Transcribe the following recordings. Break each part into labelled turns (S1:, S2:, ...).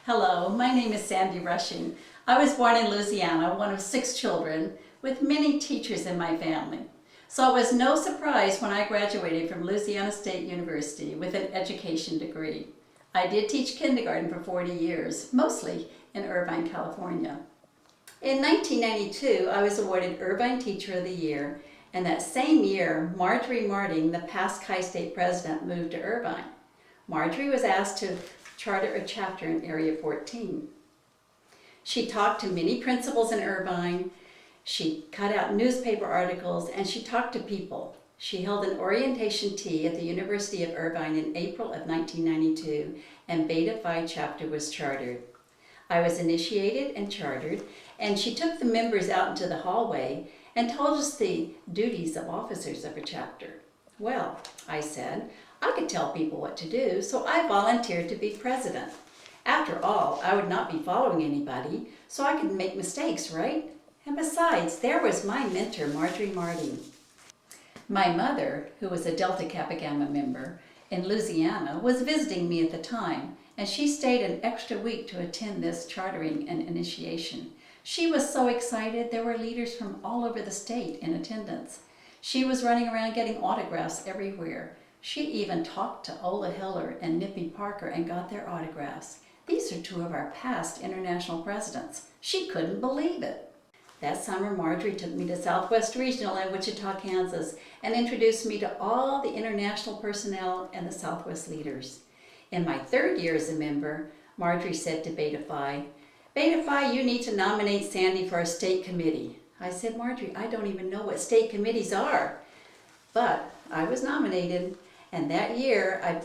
S1: Hello, my name is Sandy Rushing. I was born in Louisiana, one of 6 children, with many teachers in my family. So it was no surprise when I graduated from Louisiana State University with an education degree. I did teach kindergarten for 40 years, mostly in Irvine, California. In 1992, I was awarded Irvine Teacher of the Year, and that same year, Marjorie Marting, the past Chi-State president, moved to Irvine. Marjorie was asked to charter a chapter in Area 14. She talked to many principals in Irvine, she cut out newspaper articles, and she talked to people. She held an orientation tea at the University of Irvine in April of 1992, and Beta Phi chapter was chartered. I was initiated and chartered, and she took the members out into the hallway and told us the duties of officers of a chapter. Well, I said, I could tell people what to do, so I volunteered to be president. After all, I would not be following anybody, so I could make mistakes, right? And besides, there was my mentor, Marjorie Marting. My mother, who was a Delta Kappa Gamma member in Louisiana, was visiting me at the time, and she stayed an extra week to attend this chartering and initiation. She was so excited, there were leaders from all over the state in attendance. She was running around getting autographs everywhere. She even talked to Ola Hiller and Nippy Parker and got their autographs. These are 2 of our past international presidents. She couldn't believe it. That summer, Marjorie took me to Southwest Regional in Wichita, Kansas, and introduced me to all the international personnel and the Southwest leaders. In my 3rd year as a member, Marjorie said to Beta Phi, "Beta Phi, you need to nominate Sandy for a state committee." I said, "Marjorie, I don't even know what state committees are." But I was nominated, and that year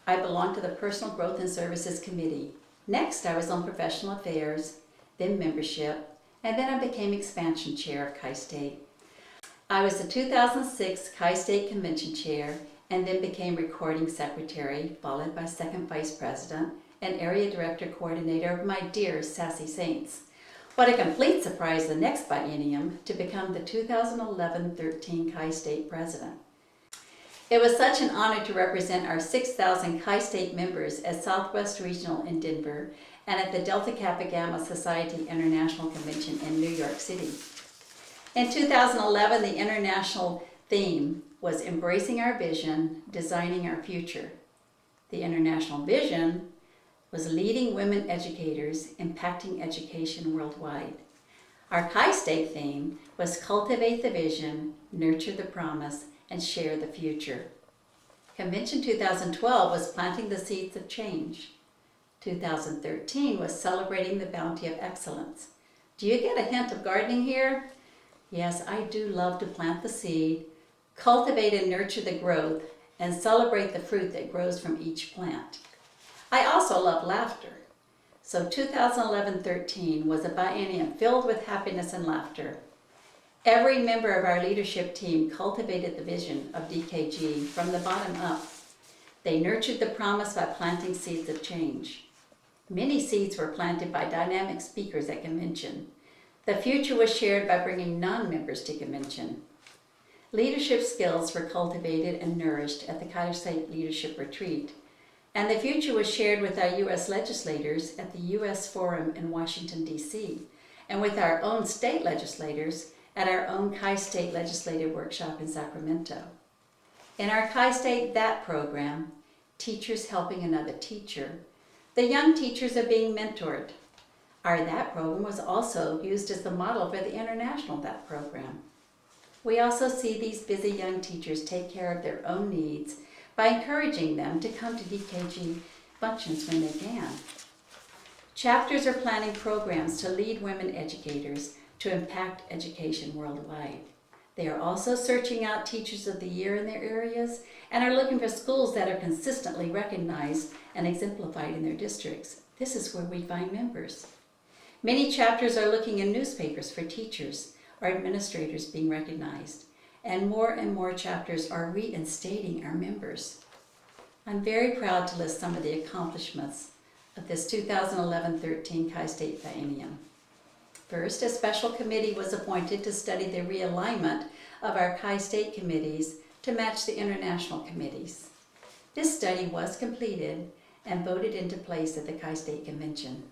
S1: I belonged to the Personal Growth and Services Committee. Next, I was on Professional Affairs, then Membership, and then I became Expansion Chair of Chi-State. I was the 2006 Chi-State Convention Chair, and then became Recording Secretary, followed by Second Vice President and Area Director Coordinator of my dear Sassy Saints. What a complete surprise the next biennium to become the 2011-13 Chi-State President. It was such an honor to represent our 6,000 Chi-State members at Southwest Regional in Denver and at the Delta Kappa Gamma Society International Convention in New York City. In 2011, the international theme was Embracing Our Vision, Designing Our Future. The international vision was Leading Women Educators, Impacting Education Worldwide. Our Chi-State theme was Cultivate the Vision, Nurture the Promise, and Share the Future. Convention 2012 was Planting the Seeds of Change. 2013 was Celebrating the Bounty of Excellence. Do you get a hint of gardening here? Yes, I do love to plant the seed, cultivate and nurture the growth, and celebrate the fruit that grows from each plant. I also love laughter. So 2011-13 was a biennium filled with happiness and laughter. Every member of our leadership team cultivated the vision of DKG from the bottom up. They nurtured the promise by planting seeds of change. Many seeds were planted by dynamic speakers at convention. The future was shared by bringing non-members to convention. Leadership skills were cultivated and nourished at the Chi-State Leadership Retreat, and the future was shared with our U.S. legislators at the U.S. Forum in Washington, D.C., and with our own state legislators at our own Chi-State Legislative Workshop in Sacramento. In our Chi-State THAT program, Teachers Helping Another Teacher, the young teachers are being mentored. Our THAT program was also used as the model for the international THAT program. We also see these busy young teachers take care of their own needs by encouraging them to come to DKG functions when they can. Chapters are planning programs to lead women educators to impact education worldwide. They are also searching out Teachers of the Year in their areas and are looking for schools that are consistently recognized and exemplified in their districts. This is where we find members. Many chapters are looking in newspapers for teachers or administrators being recognized, and more chapters are reinstating our members. I'm very proud to list some of the accomplishments of this 2011-13 Chi-State biennium. First, a special committee was appointed to study the realignment of our Chi-State committees to match the international committees. This study was completed, and voted into place at the Chi-State Convention.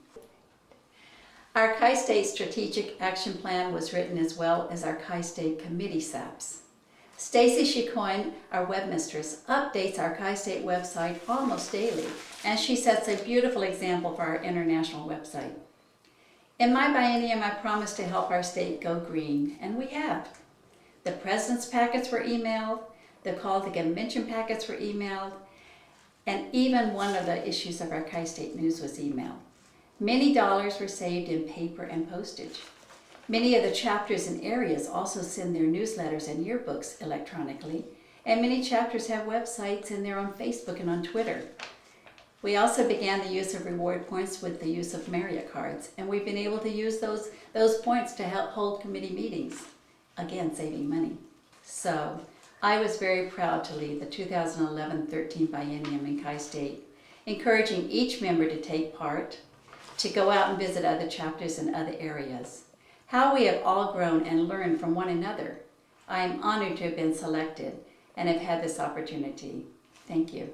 S1: Our Chi-State Strategic Action Plan was written as well as our Chi-State Committee SAPs. Stacy Chicoine, our webmistress, updates our Chi-State website almost daily, and she sets a beautiful example for our international website. In my biennium, I promised to help our state go green, and we have. The president's packets were emailed, the call to convention packets were emailed, and even one of the issues of our Chi-State News was emailed. Many dollars were saved in paper and postage. Many of the chapters and areas also send their newsletters and yearbooks electronically, and many chapters have websites and they're on Facebook and on Twitter. We also began the use of reward points with the use of Marriott cards, and we've been able to use those points to help hold committee meetings, again saving money. So I was very proud to lead the 2011-13 biennium in Chi-State, encouraging each member to take part, to go out and visit other chapters in other areas. How we have all grown and learned from one another. I am honored to have been selected and have had this opportunity. Thank you.